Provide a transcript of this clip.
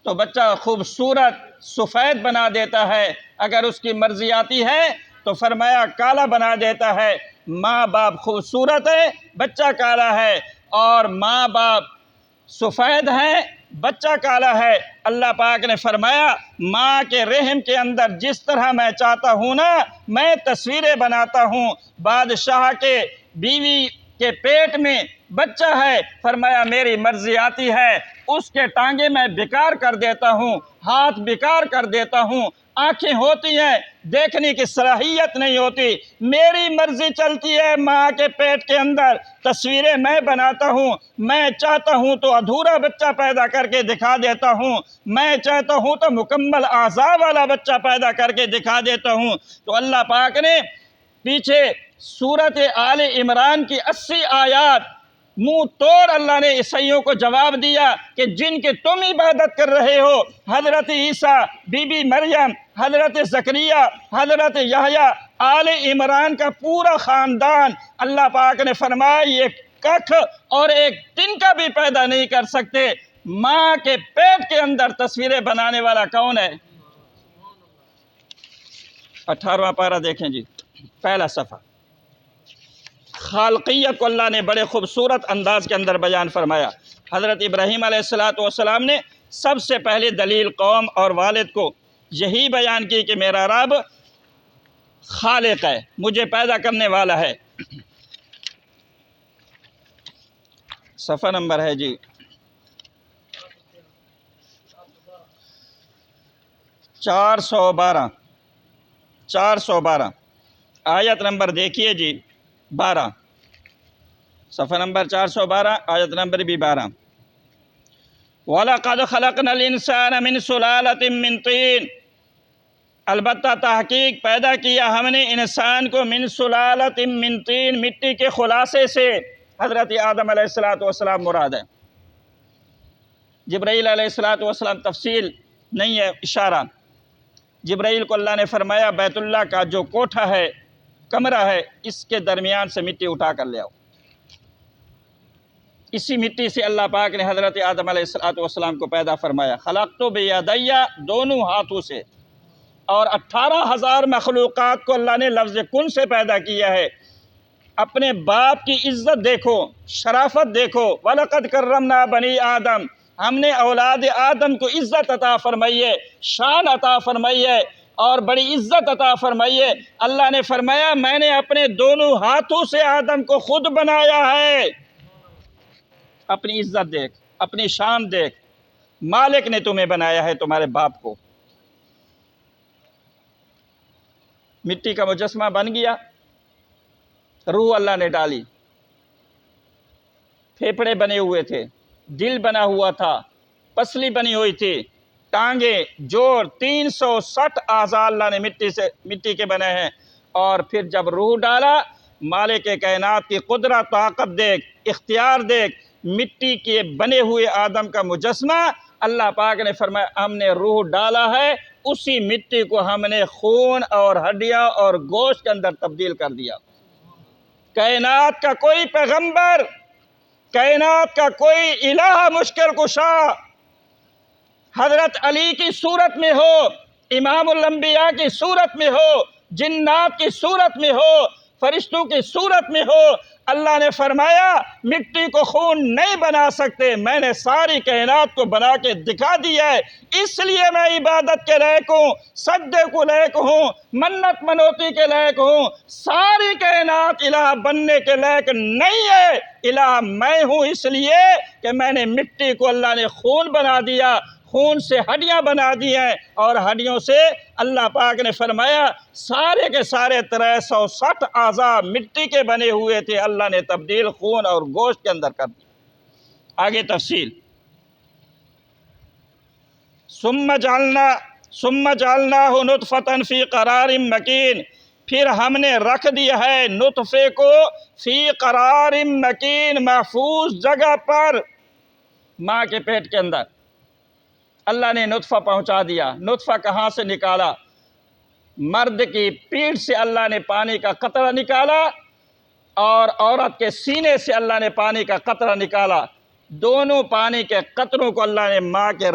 تو بچہ خوبصورت سفید بنا دیتا ہے، اگر اس کی مرضی آتی ہے تو فرمایا کالا بنا دیتا ہے۔ ماں باپ خوبصورت ہے، بچہ کالا ہے، اور ماں باپ سفید ہے، بچہ کالا ہے۔ اللہ پاک نے فرمایا ماں کے رحم کے اندر جس طرح میں چاہتا ہوں نا، میں تصویریں بناتا ہوں۔ بادشاہ کے بیوی کے پیٹ میں بچہ ہے، فرمایا میری مرضی آتی ہے، اس کے ٹانگیں میں بیکار کر دیتا ہوں، ہاتھ بیکار کر دیتا ہوں، آنکھیں ہوتی ہیں دیکھنے کی صلاحیت نہیں ہوتی، میری مرضی چلتی ہے۔ ماں کے پیٹ کے اندر تصویریں میں بناتا ہوں، میں چاہتا ہوں تو ادھورا بچہ پیدا کر کے دکھا دیتا ہوں، میں چاہتا ہوں تو مکمل اعضاء والا بچہ پیدا کر کے دکھا دیتا ہوں۔ تو اللہ پاک نے پیچھے سورۃ آل عمران کی 80 آیات منہ توڑ اللہ نے عیسائیوں کو جواب دیا کہ جن کی تم عبادت کر رہے ہو، حضرت عیسیٰ، بی بی مریم، حضرت زکریا، حضرت یحییٰ، آل عمران کا پورا خاندان، اللہ پاک نے فرمایا یہ ککھ اور ایک تنکا بھی پیدا نہیں کر سکتے۔ ماں کے پیٹ کے اندر تصویریں بنانے والا کون ہے؟ 18واں پارہ دیکھیں جی، پہلا صفحہ۔ خالقیت کو اللہ نے بڑے خوبصورت انداز کے اندر بیان فرمایا۔ حضرت ابراہیم علیہ السلام نے سب سے پہلے دلیل قوم اور والد کو یہی بیان کی کہ میرا رب خالق ہے، مجھے پیدا کرنے والا ہے۔ صفحہ نمبر ہے جی 412 آیت نمبر دیکھیے جی 12، صفحہ نمبر 412 آیت نمبر بھی 12۔ وَلَقَدْ خَلَقْنَا الْإِنسَانَ مِنْ سُلَالَةٍ مِّن طِينٍ، البتہ تحقیق پیدا کیا ہم نے انسان کو من سلالۃ من طین، مٹی کے خلاصے سے۔ حضرت آدم علیہ السلام مراد ہے۔ جبرائیل علیہ السلام تفصیل نہیں ہے، اشارہ۔ جبرائیل کو اللہ نے فرمایا بیت اللہ کا جو کوٹھا ہے، کمرہ ہے، اس کے درمیان سے مٹی اٹھا کر لے آؤ۔ اسی مٹی سے اللہ پاک نے حضرت آدم علیہ السلام کو پیدا فرمایا۔ خلقت بیدی، دونوں ہاتھوں سے، اور 18,000 مخلوقات کو اللہ نے لفظ کن سے پیدا کیا ہے۔ اپنے باپ کی عزت دیکھو، شرافت دیکھو۔ وَلَقَدْ كَرَّمْنَا بَنِي آدم، ہم نے اولاد آدم کو عزت عطا فرمائی ہے، شان عطا فرمائی ہے، اور بڑی عزت عطا فرمائی ہے۔ اللہ نے فرمایا میں نے اپنے دونوں ہاتھوں سے آدم کو خود بنایا ہے۔ اپنی عزت دیکھ، اپنی شان دیکھ، مالک نے تمہیں بنایا ہے، تمہارے باپ کو۔ مٹی کا مجسمہ بن گیا، روح اللہ نے ڈالی، پھیپھڑے بنے ہوئے تھے، دل بنا ہوا تھا، پسلی بنی ہوئی تھی، ٹانگیں، جوڑ، 360 اعضاء اللہ نے مٹی کے بنے ہیں۔ اور پھر جب روح ڈالا، مالک کائنات کی قدرت، طاقت دیکھ، اختیار دیکھ، مٹی کے بنے ہوئے آدم کا مجسمہ، اللہ پاک نے فرمایا ہم نے روح ڈالا ہے، اسی مٹی کو ہم نے خون اور ہڈیاں اور گوشت کے اندر تبدیل کر دیا۔ کائنات کا کوئی پیغمبر، کائنات کا کوئی الہ مشکل کشا حضرت علی کی صورت میں ہو، امام الانبیاء کی صورت میں ہو، جنات کی صورت میں ہو، فرشتوں کی صورت میں ہو، اللہ نے فرمایا مٹی کو خون نہیں بنا سکتے، میں نے ساری کائنات کو بنا کے دکھا دیا ہے، اس لیے میں عبادت کے لائق ہوں، سجدے کو لائق ہوں، منت منوتی کے لائق ہوں۔ ساری کائنات الہ بننے کے لائق نہیں ہے، الہ میں ہوں، اس لیے کہ میں نے مٹی کو اللہ نے خون بنا دیا، خون سے ہڈیاں بنا دی ہیں، اور ہڈیوں سے اللہ پاک نے فرمایا سارے کے سارے 360 اعضاء مٹی کے بنے ہوئے تھے، اللہ نے تبدیل خون اور گوشت کے اندر کر دی۔ آگے تفصیل۔ ثم جعلناہ نطفۃ فی قرار مکین، پھر ہم نے رکھ دیا ہے نطفے کو فی قرار مکین، محفوظ جگہ پر۔ ماں کے پیٹ کے اندر اللہ نے نطفہ پہنچا دیا۔ نطفہ کہاں سے نکالا؟ مرد کی پیٹھ سے اللہ نے پانی کا قطرہ نکالا، اور عورت کے سینے سے اللہ نے پانی کا قطرہ نکالا۔ دونوں پانی کے قطروں کو اللہ نے ماں کے